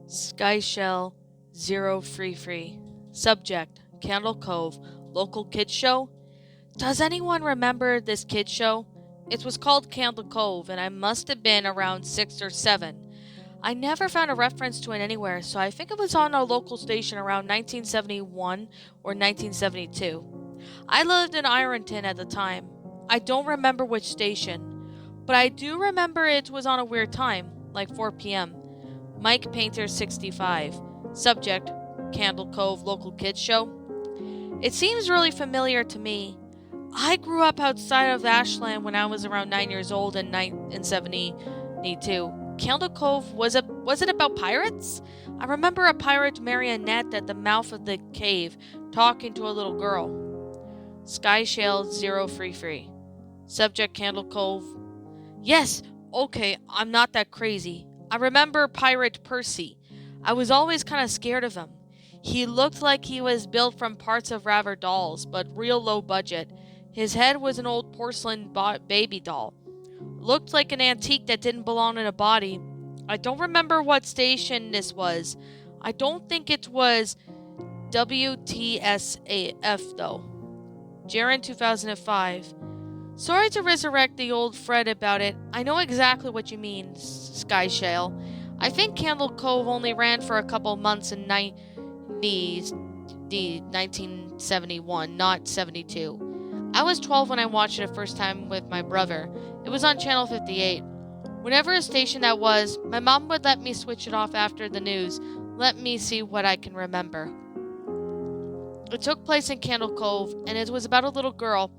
Sky Shell, Zero Free Free. Subject, Candle Cove, local kids show. Does anyone remember this kids show? It was called Candle Cove, and I must have been around 6 or 7. I never found a reference to it anywhere, so I think it was on a local station around 1971 or 1972. I lived in Ironton at the time. I don't remember which station, but I do remember it was on a weird time, like 4 p.m. Mike Painter 65. Subject, Candle Cove Local Kids Show. It seems really familiar to me. I grew up outside of Ashland when I was around 9 years old in 1972. Candle Cove, was it about pirates? I remember a pirate marionette at the mouth of the cave talking to a little girl. Sky Shale Zero Free Free. Subject, Candle Cove. Yes, okay, I'm not that crazy. I remember Pirate Percy. I was always kind of scared of him. He looked like he was built from parts of rubber dolls, but real low budget. His head was an old porcelain baby doll. Looked like an antique that didn't belong in a body. I don't remember what station this was. I don't think it was WTSAF though. Jaren 2005. Sorry to resurrect the old Fred about it. I know exactly what you mean, Sky Shale. I think Candle Cove only ran for a couple months in 1971, not 72. I was 12 when I watched it the first time with my brother. It was on Channel 58. Whenever a station that was, my mom would let me switch it off after the news. Let me see what I can remember. It took place in Candle Cove, and it was about a little girl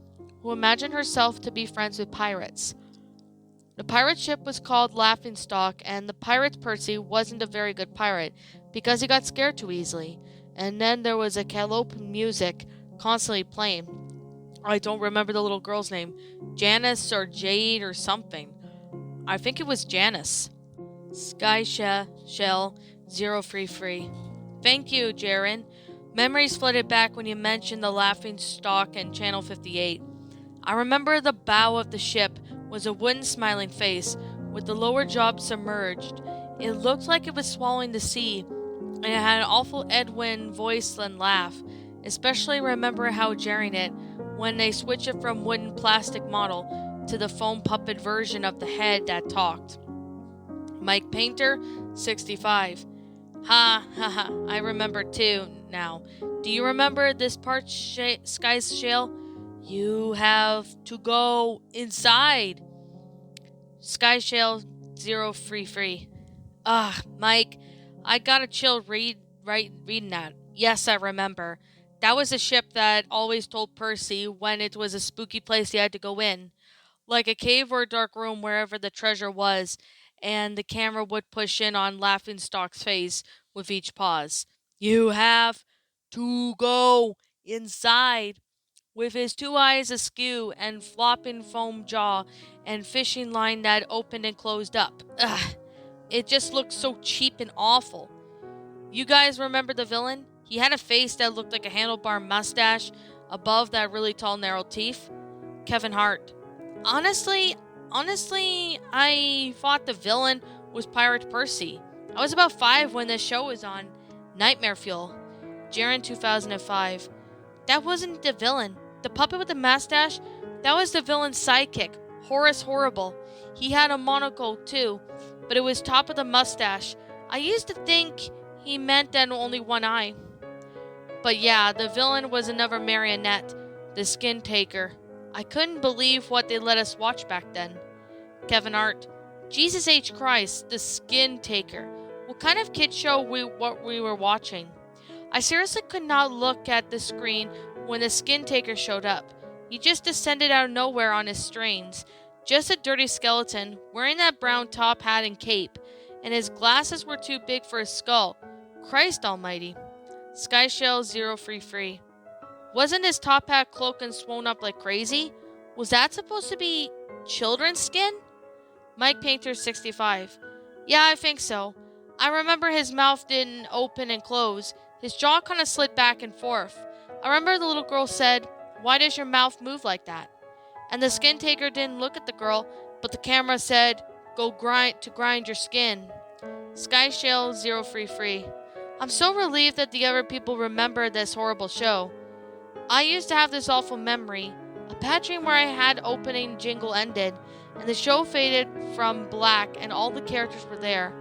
who imagined herself to be friends with pirates. The pirate ship was called Laughingstock, and the pirate Percy wasn't a very good pirate because he got scared too easily. And then there was a calliope music constantly playing. I don't remember the little girl's name. Janice or Jade or something. I think it was Janice. Sky Shell, Zero Free Free. Thank you, Jaren. Memories flooded back when you mentioned the Laughingstock and Channel 58. I remember the bow of the ship was a wooden smiling face with the lower jaw submerged. It looked like it was swallowing the sea, and it had an awful Edwin voice and laugh. Especially remember how jarring it when they switched it from wooden plastic model to the foam puppet version of the head that talked. Mike Painter, 65. Ha ha ha, I remember too now. Do you remember this part, Sky Shale? You have to go inside. Sky Shale, Zero Free Free. Mike, I got a chill reading that. Yes, I remember. That was a ship that always told Percy when it was a spooky place he had to go in, like a cave or a dark room wherever the treasure was, and the camera would push in on Laughingstock's face with each pause. You have to go inside. With his 2 eyes askew and flopping foam jaw and fishing line that opened and closed up. Ugh, it just looked so cheap and awful. You guys remember the villain? He had a face that looked like a handlebar mustache above that really tall narrow teeth. Kevin Hart. Honestly, I thought the villain was Pirate Percy. I was about 5 when this show was on. Nightmare Fuel. Jaren 2005. That wasn't the villain. The puppet with the mustache, that was the villain's sidekick, Horace Horrible. He had a monocle too, but it was top of the mustache. I used to think he meant that only one eye. But yeah, the villain was another marionette, the Skin Taker. I couldn't believe what they let us watch back then. Kevin Hart. Jesus H. Christ, the Skin Taker. What kind of kid show what we were watching? I seriously could not look at the screen when the Skin Taker showed up. He just descended out of nowhere on his strains. Just a dirty skeleton, wearing that brown top hat and cape, and his glasses were too big for his skull. Christ almighty. Sky Shell, Zero Free Free. Wasn't his top hat cloak and swollen up like crazy? Was that supposed to be children's skin? Mike Painter 65. Yeah, I think so. I remember his mouth didn't open and close. His jaw kind of slid back and forth. I remember the little girl said, "Why does your mouth move like that?" And the Skin Taker didn't look at the girl, but the camera said, "Go grind your skin." Sky Shale 033. I'm so relieved that the other people remember this horrible show. I used to have this awful memory, a bad dream where I had opening jingle ended, and the show faded from black and all the characters were there.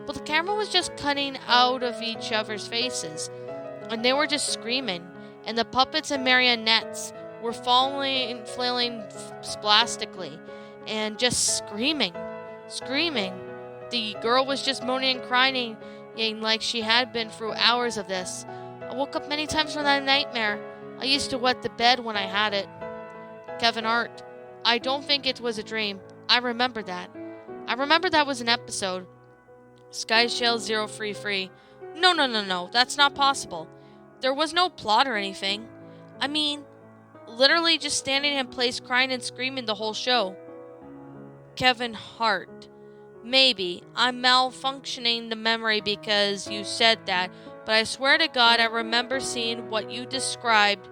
But the camera was just cutting out of each other's faces, and they were just screaming, and the puppets and marionettes were flailing spastically, and just screaming. The girl was just moaning and crying like she had been through hours of this. I woke up many times from that nightmare. I used to wet the bed when I had it. Kevin Hart. I don't think it was a dream. I remember that. I remember that was an episode. Sky Shale 033. No. That's not possible. There was no plot or anything. I mean, literally just standing in place crying and screaming the whole show. Kevin Hart. Maybe. I'm malfunctioning the memory because you said that, but I swear to God I remember seeing what you described.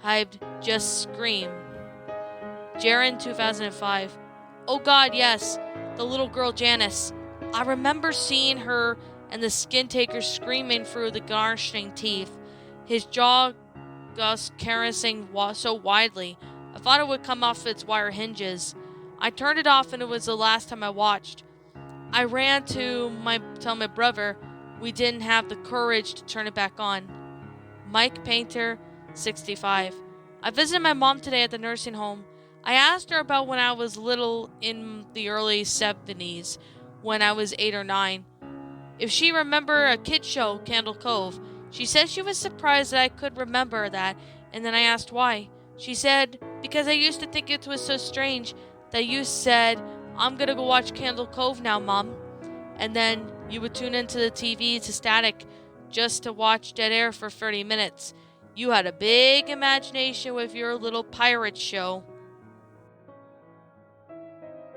I'd just scream. Jaren 2005. Oh God, yes. The little girl Janice. I remember seeing her and the skin taker screaming through the gnashing teeth. His jaw was caressing so widely. I thought it would come off its wire hinges. I turned it off and it was the last time I watched. I ran to tell my brother we didn't have the courage to turn it back on. Mike Painter, 65. I visited my mom today at the nursing home. I asked her about when I was little in the early 70s, when I was 8 or 9. If she remembered a kid show, Cove. She said she was surprised that I could remember that, and then I asked why. She said, because I used to think it was so strange that you said, I'm gonna go watch Cove now, Mom. And then you would tune into the TV to static just to watch dead air for 30 minutes. You had a big imagination with your little pirate show.